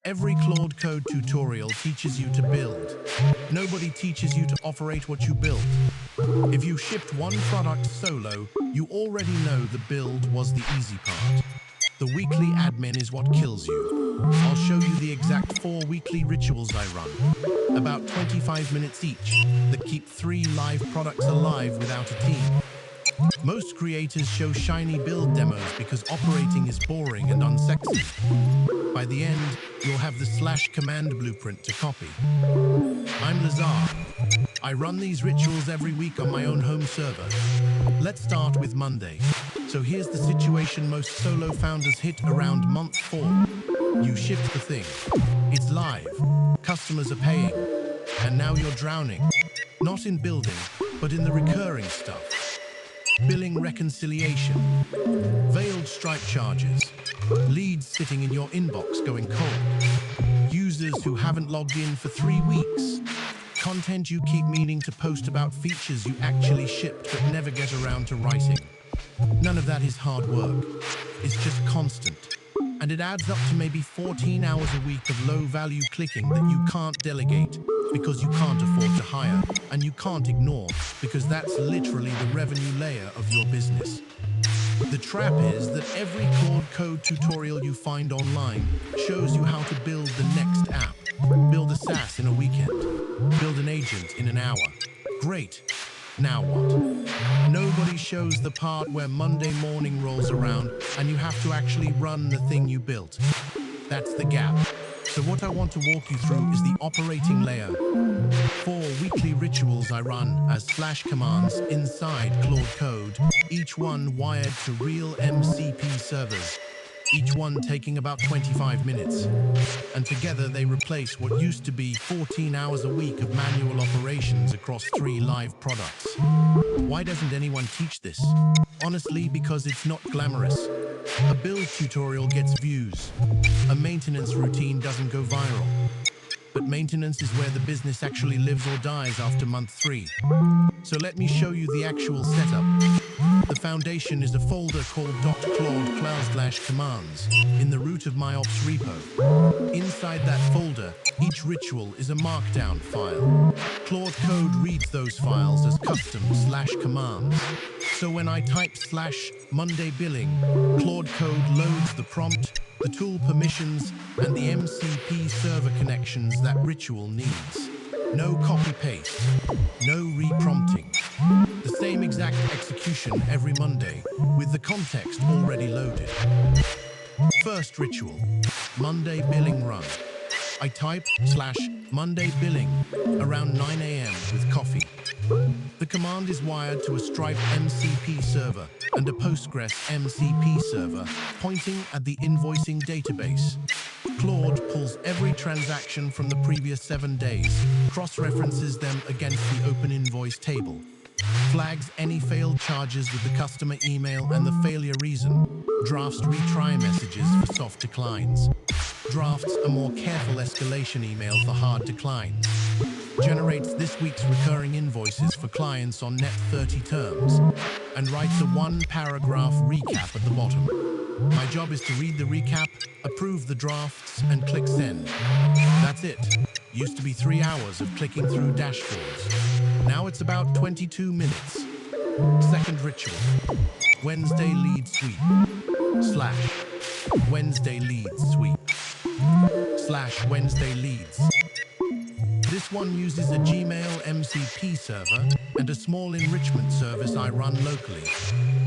Every Claude Code tutorial teaches you to build. Nobody teaches you to operate what you build. If you shipped one product solo, you already know the build was the easy part. The weekly admin is what kills you. I'll show you the exact 4 weekly rituals I run, about 25 minutes each, that keep 3 live products alive without a team. Most creators show shiny build demos because operating is boring and unsexy. By the end, you'll have the /command blueprint to copy. I'm Lazar. I run these rituals every week on my own home server. Let's start with Monday. So here's the situation most solo founders hit around month 4. You shipped the thing. It's live. Customers are paying. And now you're drowning. Not in building, but in the recurring stuff. Billing reconciliation, veiled Stripe charges, leads sitting in your inbox going cold, users who haven't logged in for 3 weeks, content you keep meaning to post about features you actually shipped but never get around to writing. None of that is hard work. It's just constant. And it adds up to maybe 14 hours a week of low-value clicking that you can't delegate because you can't afford to hire, and you can't ignore because that's literally the revenue layer of your business. The trap is that every Claude Code tutorial you find online shows you how to build the next app. Build a SaaS in a weekend. Build an agent in an hour. Great. Now what? Nobody shows the part where Monday morning rolls around and you have to actually run the thing you built. That's the gap. So what I want to walk you through is the operating layer. 4 weekly rituals I run as /commands inside Claude Code, each one wired to real MCP servers, each one taking about 25 minutes. And together they replace what used to be 14 hours a week of manual operations across 3 live products. Why doesn't anyone teach this? Honestly, because it's not glamorous. A build tutorial gets views. A maintenance routine doesn't go viral. But maintenance is where the business actually lives or dies after month 3. So let me show you the actual setup. The foundation is a folder called .claude/commands in the root of my ops repo. Inside that folder, each ritual is a markdown file. Claude Code reads those files as custom /commands. So when I type /Monday billing, Claude Code loads the prompt, the tool permissions, and the MCP server connections that ritual needs. No copy-paste, no re-prompting. The same exact execution every Monday, with the context already loaded. First ritual, Monday billing run. I type /Monday billing around 9 a.m. with coffee. The command is wired to a Stripe MCP server and a Postgres MCP server pointing at the invoicing database. Claude pulls every transaction from the previous 7 days, cross-references them against the open invoice table, flags any failed charges with the customer email and the failure reason, drafts retry messages for soft declines, drafts a more careful escalation email for hard declines, generates this week's recurring invoices for clients on net 30 terms, and writes a 1-paragraph recap at the bottom. My job is to read the recap, approve the drafts, and click send. That's it. Used to be 3 hours of clicking through dashboards. Now it's about 22 minutes. Second ritual, Wednesday lead sweep, /Wednesday lead sweep, /Wednesday leads. This one uses a Gmail MCP server and a small enrichment service I run locally.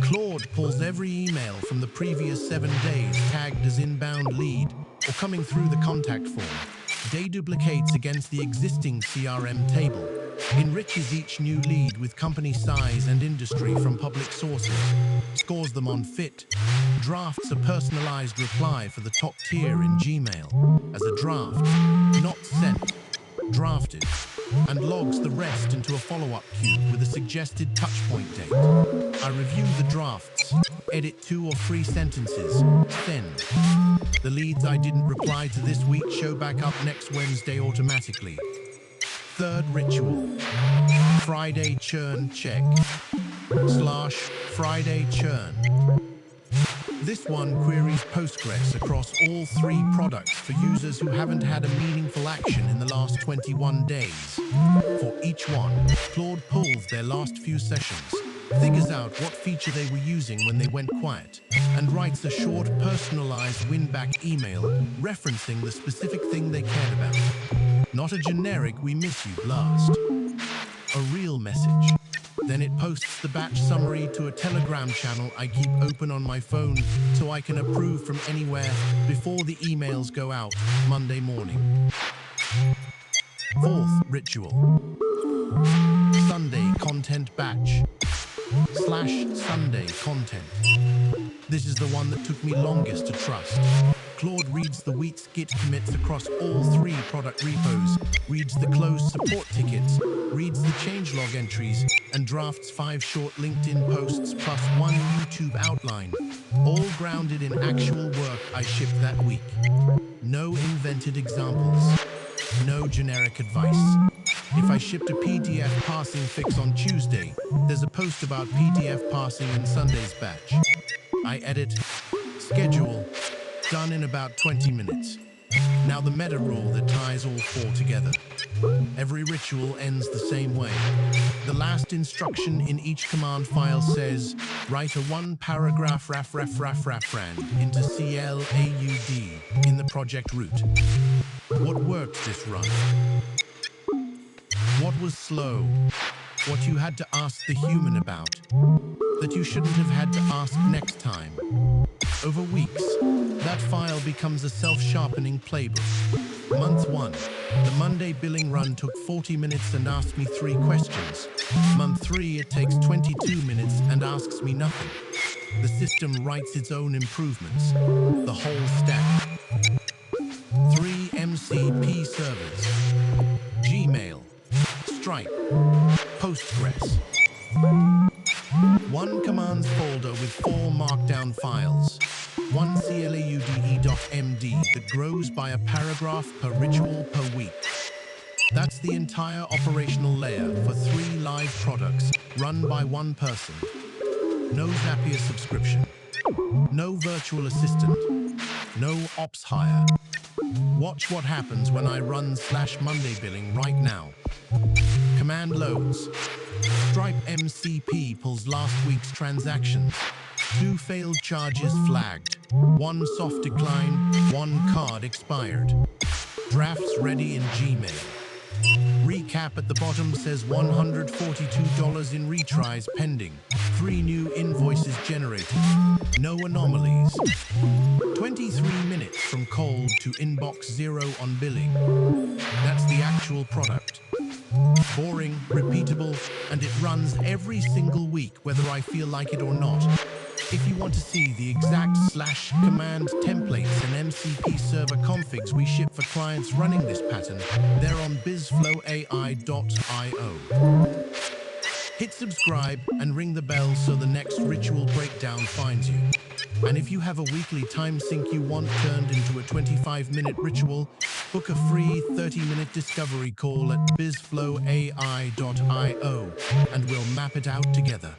Claude pulls every email from the previous 7 days tagged as inbound lead or coming through the contact form, deduplicates against the existing CRM table, enriches each new lead with company size and industry from public sources, scores them on fit, drafts a personalized reply for the top tier in Gmail as a draft, not sent, drafted, and logs the rest into a follow-up queue with a suggested touchpoint date. I review the drafts, edit 2 or 3 sentences, send. The leads I didn't reply to this week show back up next Wednesday automatically. Third ritual, Friday churn check, /Friday churn. This one queries Postgres across all 3 products for users who haven't had a meaningful action in the last 21 days. For each one, Claude pulls their last few sessions, figures out what feature they were using when they went quiet, and writes a short, personalized win-back email referencing the specific thing they cared about. Not a generic "we miss you" blast. A real message. Then it posts the batch summary to a Telegram channel I keep open on my phone so I can approve from anywhere before the emails go out Monday morning. 4th ritual. Sunday content batch / Sunday content. This is the one that took me longest to trust. Claude reads the week's Git commits across all 3 product repos, reads the closed support tickets, reads the changelog entries, and drafts 5 short LinkedIn posts plus 1 YouTube outline, all grounded in actual work I shipped that week. No invented examples. No generic advice. If I shipped a PDF parsing fix on Tuesday, there's a post about PDF parsing in Sunday's batch. I edit, schedule, done in about 20 minutes. Now the meta rule that ties all 4 together. Every ritual ends the same way. The last instruction in each command file says, write a 1-paragraph rand into CLAUD in the project root. What worked this run? What was slow? What you had to ask the human about? That you shouldn't have had to ask next time. Over weeks, that file becomes a self-sharpening playbook. Month 1, the Monday billing run took 40 minutes and asked me 3 questions. Month 3, it takes 22 minutes and asks me nothing. The system writes its own improvements. The whole stack. 3 MCP servers. Gmail. Stripe. Postgres. 1 commands folder with 4 markdown files. 1 CLAUDE.md that grows by a paragraph per ritual per week. That's the entire operational layer for 3 live products run by 1 person. No Zapier subscription. No virtual assistant. No ops hire. Watch what happens when I run /Monday billing right now. Command loads. Stripe MCP pulls last week's transactions. 2 failed charges flagged. 1 soft decline, 1 card expired. Drafts ready in Gmail. Recap at the bottom says $142 in retries pending. 3 new invoices generated. No anomalies. 23 minutes from cold to inbox 0 on billing. That's the actual product. Boring, repeatable, and it runs every single week whether I feel like it or not. If you want to see the exact /command templates and MCP server configs we ship for clients running this pattern, they're on BizflowAI.io. Hit subscribe and ring the bell so the next ritual breakdown finds you. And if you have a weekly time sync you want turned into a 25-minute ritual, book a free 30-minute discovery call at BizflowAI.io and we'll map it out together.